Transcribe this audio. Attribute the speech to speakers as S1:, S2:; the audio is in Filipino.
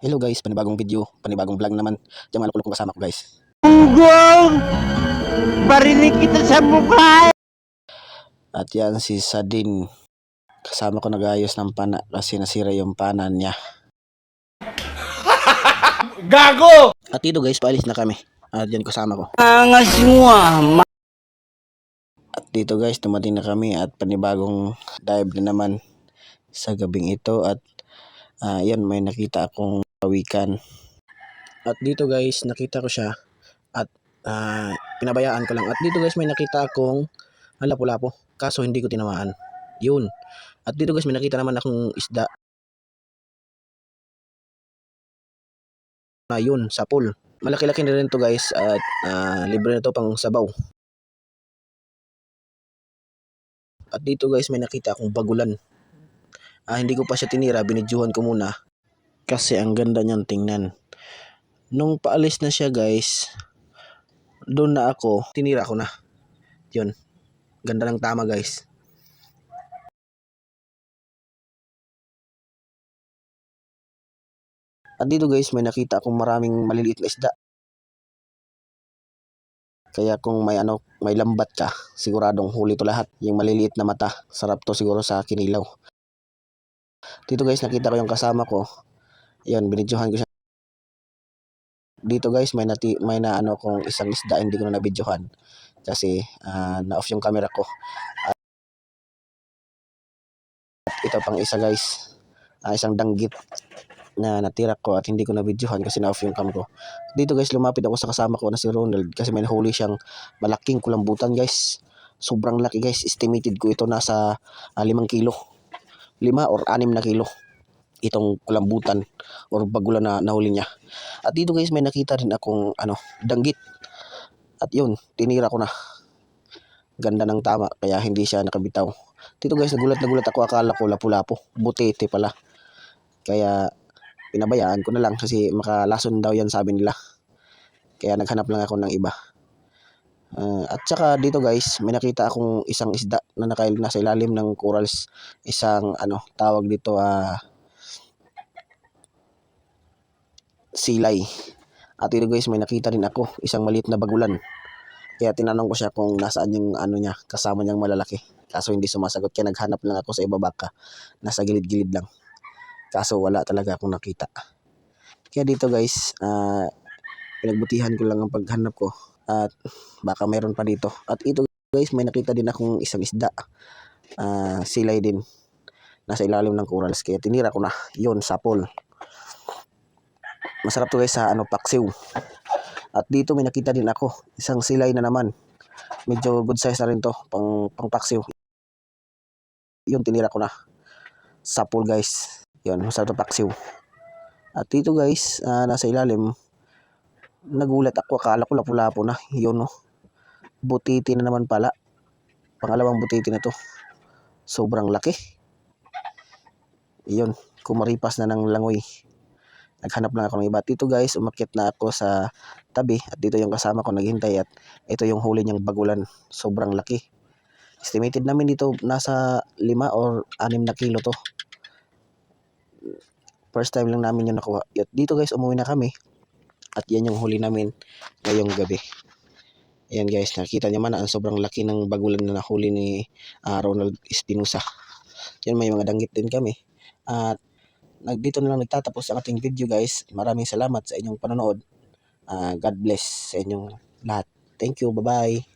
S1: Hello guys, panibagong video, panibagong vlog naman. Diyan mga kong kasama ko guys.
S2: Ugong! Barinig kita sa mukha!
S1: At yan si Sadin. Kasama ko nag-ayos ng pana kasi nasira yung pana niya.
S2: Gago!
S1: At dito guys, paalis na kami. At yan kasama ko.
S2: Angas mo
S1: At dito guys, tumating na kami at panibagong dive na naman sa gabing ito. At yan, may nakita akong pawikan. At dito guys, nakita ko siya at pinabayaan ko lang. At dito guys, may nakita akong lapu-lapo. Kaso hindi ko tinamaan. Yun. At dito guys, may nakita naman akong isda. Yun, sa pool. Malaki-laki na rin to guys at libre na to pang sabaw. At dito guys, may nakita akong bagulan. Hindi ko pa siya tinira, binidyuhan ko muna. Kasi ang ganda niyang tingnan. Nung paalis na siya guys, doon na ako, tinira ko na. Yun. Ganda ng tama guys. At dito guys, may nakita akong maraming maliliit na isda. Kaya kung may lambat ka, siguradong huli to lahat. Yung maliliit na mata, sarap to siguro sa kinilaw. Dito guys, nakita ko yung kasama ko. Yun, binidyohan ko siya. Dito guys, may kung isang isda, hindi ko na nabidyohan. Kasi na-off yung camera ko. At ito pang isa guys, isang danggit na natira ko at hindi ko nabidyohan kasi na-off yung cam ko. Dito guys, lumapit ako sa kasama ko na si Ronald kasi may nahuli siyang malaking kulambutan guys. Sobrang laki guys, estimated ko ito nasa 5 kilo. 5 or 6 na kilo itong kulambutan or bagulan na nahuli niya. At dito guys, may nakita rin akong danggit. At yun, tinira ko na. Ganda ng tama kaya hindi siya nakabitaw. Dito guys, nagulat ako, akala ko lapu-lapo, butete pala. Kaya pinabayaan ko na lang kasi makalason daw yan sabi nila. Kaya naghanap lang ako ng iba. At saka dito guys, may nakita akong isang isda na nasa ilalim ng corals. Isang tawag dito silay. At dito guys, may nakita rin ako isang maliit na bagulan. Kaya tinanong ko siya kung nasaan yung niya, kasama niyang malalaki. Kaso hindi sumasagot, kaya naghanap lang ako sa ibabaka. Nasa gilid-gilid lang. Kaso wala talaga akong nakita. Kaya dito guys, pinagbutihan ko lang ang paghanap ko. At baka mayroon pa dito. At ito guys, may nakita din akong isang isda. Silay din. Nasa ilalim ng corals. Kaya tinira ko na. Yun, sapol. Masarap to guys sa paksiw. At dito may nakita din ako. Isang silay na naman. Medyo good size na rin to. Pang paksiw. Yun, tinira ko na. Sapol guys. Yun, masarap to paksiw. At dito guys, nasa ilalim, nagulat ako. Akala ko lapu-lapo na. Yun butiti na naman pala. Pangalawang butiti na to. Sobrang laki. Yun, kumaripas na ng langoy. Naghanap lang ako ng iba. Dito guys, umakyat na ako sa tabi. At dito yung kasama ko naghintay. At ito yung huli niyang bagulan. Sobrang laki. Estimated namin dito nasa 5 or 6 na kilo to. First time lang namin yung nakuha. At dito guys, umuwi na kami. At yan yung huli namin ngayong gabi. Ayan guys, nakita niyo man ang sobrang laki ng bagulan na nahuli ni Ronald Espinosa. Yan, may mga danggit din kami. At dito na lang nagtatapos ang ating video guys. Maraming salamat sa inyong panonood. God bless sa inyong lahat. Thank you, bye-bye.